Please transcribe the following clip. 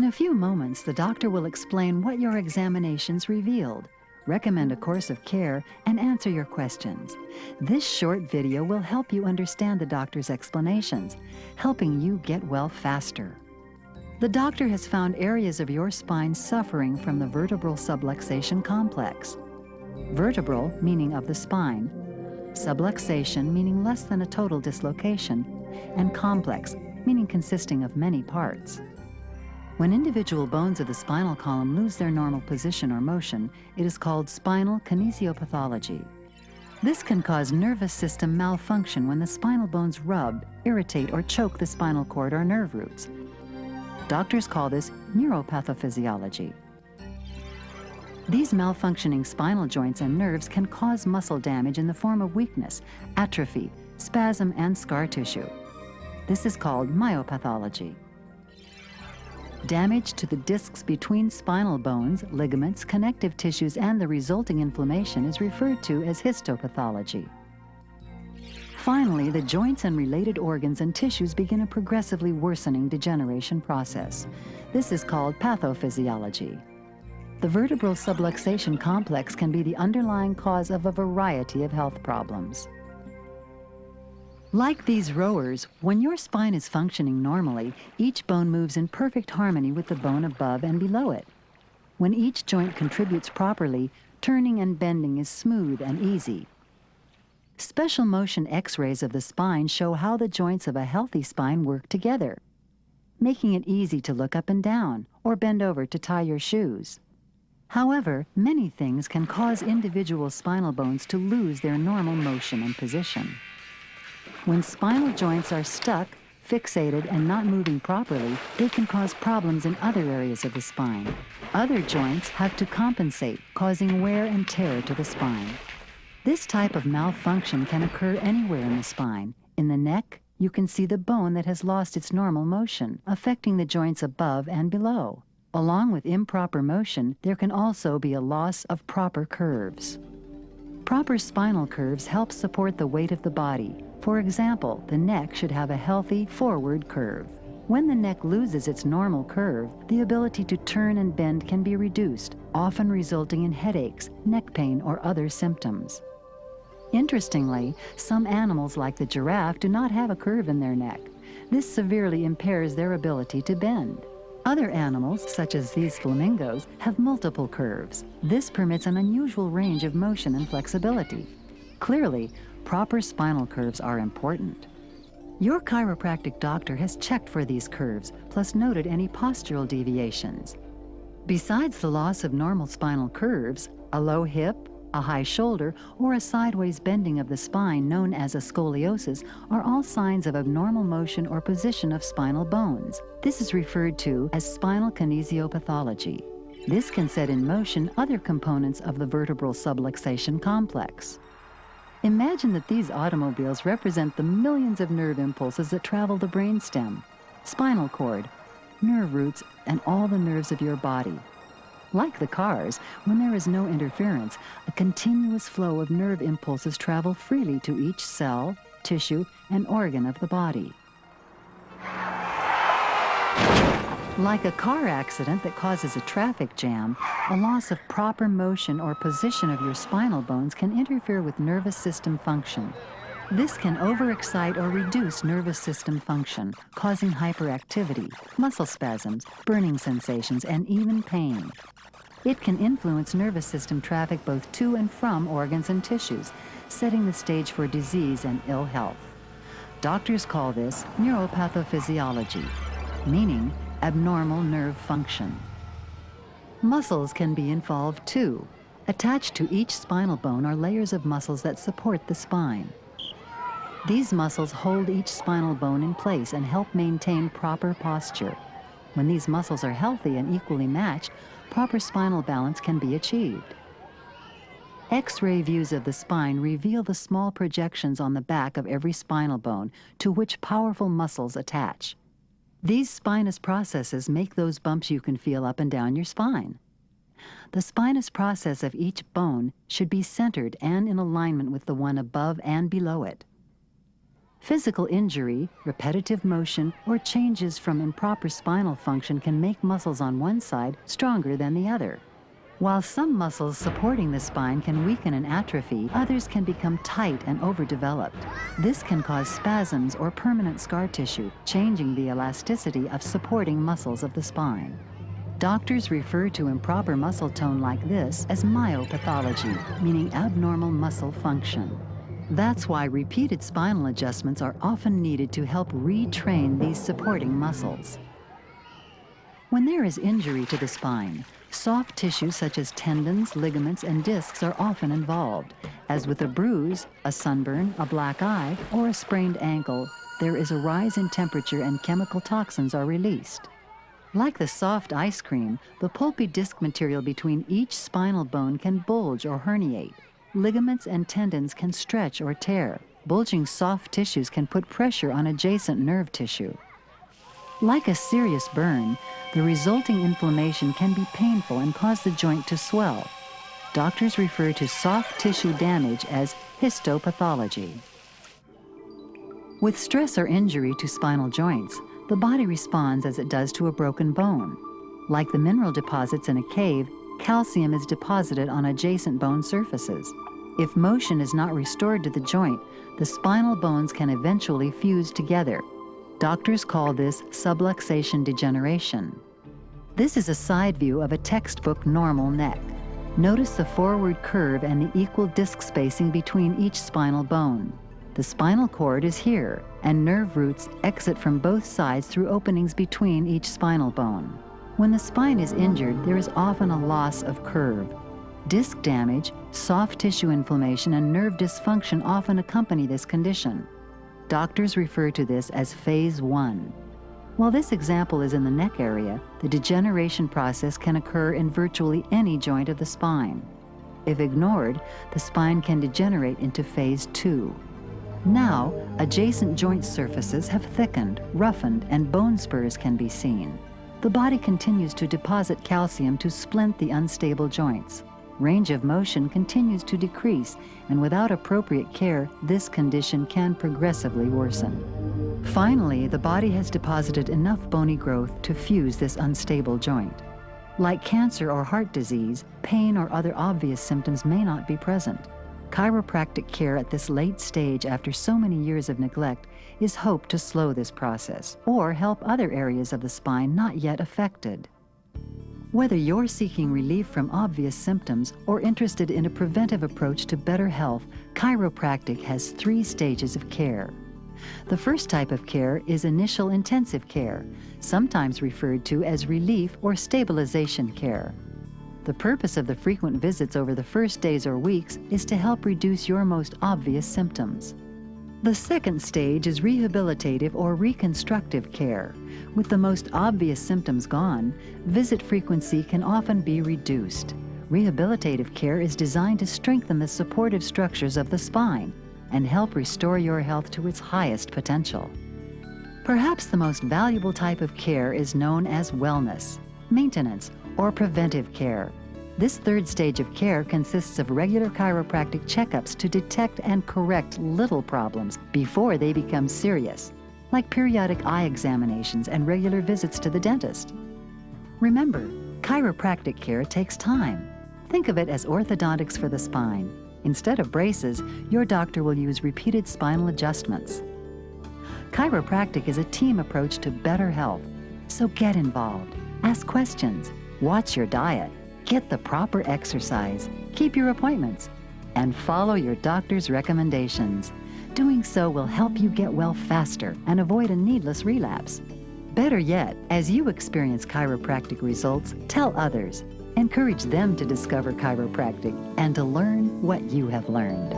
In a few moments, the doctor will explain what your examinations revealed, recommend a course of care, and answer your questions. This short video will help you understand the doctor's explanations, helping you get well faster. The doctor has found areas of your spine suffering from the vertebral subluxation complex. Vertebral, meaning of the spine. Subluxation, meaning less than a total dislocation. And complex, meaning consisting of many parts. When individual bones of the spinal column lose their normal position or motion, it is called spinal kinesiopathology. This can cause nervous system malfunction when the spinal bones rub, irritate, or choke the spinal cord or nerve roots. Doctors call this neuropathophysiology. These malfunctioning spinal joints and nerves can cause muscle damage in the form of weakness, atrophy, spasm, and scar tissue. This is called myopathology. Damage to the discs between spinal bones, ligaments, connective tissues, and the resulting inflammation is referred to as histopathology. Finally, the joints and related organs and tissues begin a progressively worsening degeneration process. This is called pathophysiology. The vertebral subluxation complex can be the underlying cause of a variety of health problems. Like these rowers, when your spine is functioning normally, each bone moves in perfect harmony with the bone above and below it. When each joint contributes properly, turning and bending is smooth and easy. Special motion X-rays of the spine show how the joints of a healthy spine work together, making it easy to look up and down or bend over to tie your shoes. However, many things can cause individual spinal bones to lose their normal motion and position. When spinal joints are stuck, fixated, and not moving properly, they can cause problems in other areas of the spine. Other joints have to compensate, causing wear and tear to the spine. This type of malfunction can occur anywhere in the spine. In the neck, you can see the bone that has lost its normal motion, affecting the joints above and below. Along with improper motion, there can also be a loss of proper curves. Proper spinal curves help support the weight of the body. For example, the neck should have a healthy forward curve. When the neck loses its normal curve, the ability to turn and bend can be reduced, often resulting in headaches, neck pain, or other symptoms. Interestingly, some animals like the giraffe do not have a curve in their neck. This severely impairs their ability to bend. Other animals, such as these flamingos, have multiple curves. This permits an unusual range of motion and flexibility. Clearly, proper spinal curves are important. Your chiropractic doctor has checked for these curves, plus noted any postural deviations. Besides the loss of normal spinal curves, a low hip, a high shoulder, or a sideways bending of the spine known as a scoliosis are all signs of abnormal motion or position of spinal bones. This is referred to as spinal kinesiopathology. This can set in motion other components of the vertebral subluxation complex. Imagine that these automobiles represent the millions of nerve impulses that travel the brainstem, spinal cord, nerve roots, and all the nerves of your body. Like the cars, when there is no interference, a continuous flow of nerve impulses travel freely to each cell, tissue, and organ of the body. Like a car accident that causes a traffic jam, a loss of proper motion or position of your spinal bones can interfere with nervous system function. This can overexcite or reduce nervous system function, causing hyperactivity, muscle spasms, burning sensations, and even pain. It can influence nervous system traffic both to and from organs and tissues, setting the stage for disease and ill health. Doctors call this neuropathophysiology, meaning abnormal nerve function. Muscles can be involved too. Attached to each spinal bone are layers of muscles that support the spine. These muscles hold each spinal bone in place and help maintain proper posture. When these muscles are healthy and equally matched, proper spinal balance can be achieved. X-ray views of the spine reveal the small projections on the back of every spinal bone to which powerful muscles attach. These spinous processes make those bumps you can feel up and down your spine. The spinous process of each bone should be centered and in alignment with the one above and below it. Physical injury, repetitive motion, or changes from improper spinal function can make muscles on one side stronger than the other. While some muscles supporting the spine can weaken and atrophy, others can become tight and overdeveloped. This can cause spasms or permanent scar tissue, changing the elasticity of supporting muscles of the spine. Doctors refer to improper muscle tone like this as myopathology, meaning abnormal muscle function. That's why repeated spinal adjustments are often needed to help retrain these supporting muscles. When there is injury to the spine, soft tissue such as tendons, ligaments, and discs are often involved. As with a bruise, a sunburn, a black eye, or a sprained ankle, there is a rise in temperature and chemical toxins are released. Like the soft ice cream, the pulpy disc material between each spinal bone can bulge or herniate. Ligaments and tendons can stretch or tear. Bulging soft tissues can put pressure on adjacent nerve tissue. Like a serious burn, the resulting inflammation can be painful and cause the joint to swell. Doctors refer to soft tissue damage as histopathology. With stress or injury to spinal joints, the body responds as it does to a broken bone. Like the mineral deposits in a cave, calcium is deposited on adjacent bone surfaces. If motion is not restored to the joint, the spinal bones can eventually fuse together. Doctors call this subluxation degeneration. This is a side view of a textbook normal neck. Notice the forward curve and the equal disc spacing between each spinal bone. The spinal cord is here, and nerve roots exit from both sides through openings between each spinal bone. When the spine is injured, there is often a loss of curve. Disc damage, soft tissue inflammation, and nerve dysfunction often accompany this condition. Doctors refer to this as phase 1. While this example is in the neck area, the degeneration process can occur in virtually any joint of the spine. If ignored, the spine can degenerate into phase 2. Now, adjacent joint surfaces have thickened, roughened, and bone spurs can be seen. The body continues to deposit calcium to splint the unstable joints. Range of motion continues to decrease, and without appropriate care, this condition can progressively worsen. Finally, the body has deposited enough bony growth to fuse this unstable joint. Like cancer or heart disease, pain or other obvious symptoms may not be present. Chiropractic care at this late stage after so many years of neglect is hoped to slow this process or help other areas of the spine not yet affected. Whether you're seeking relief from obvious symptoms or interested in a preventive approach to better health, chiropractic has 3 stages of care. The first type of care is initial intensive care, sometimes referred to as relief or stabilization care. The purpose of the frequent visits over the first days or weeks is to help reduce your most obvious symptoms. The second stage is rehabilitative or reconstructive care. With the most obvious symptoms gone, visit frequency can often be reduced. Rehabilitative care is designed to strengthen the supportive structures of the spine and help restore your health to its highest potential. Perhaps the most valuable type of care is known as wellness, maintenance, or preventive care. This third stage of care consists of regular chiropractic checkups to detect and correct little problems before they become serious, like periodic eye examinations and regular visits to the dentist. Remember, chiropractic care takes time. Think of it as orthodontics for the spine. Instead of braces, your doctor will use repeated spinal adjustments. Chiropractic is a team approach to better health, so get involved, ask questions, watch your diet, get the proper exercise, keep your appointments, and follow your doctor's recommendations. Doing so will help you get well faster and avoid a needless relapse. Better yet, as you experience chiropractic results, tell others. Encourage them to discover chiropractic and to learn what you have learned.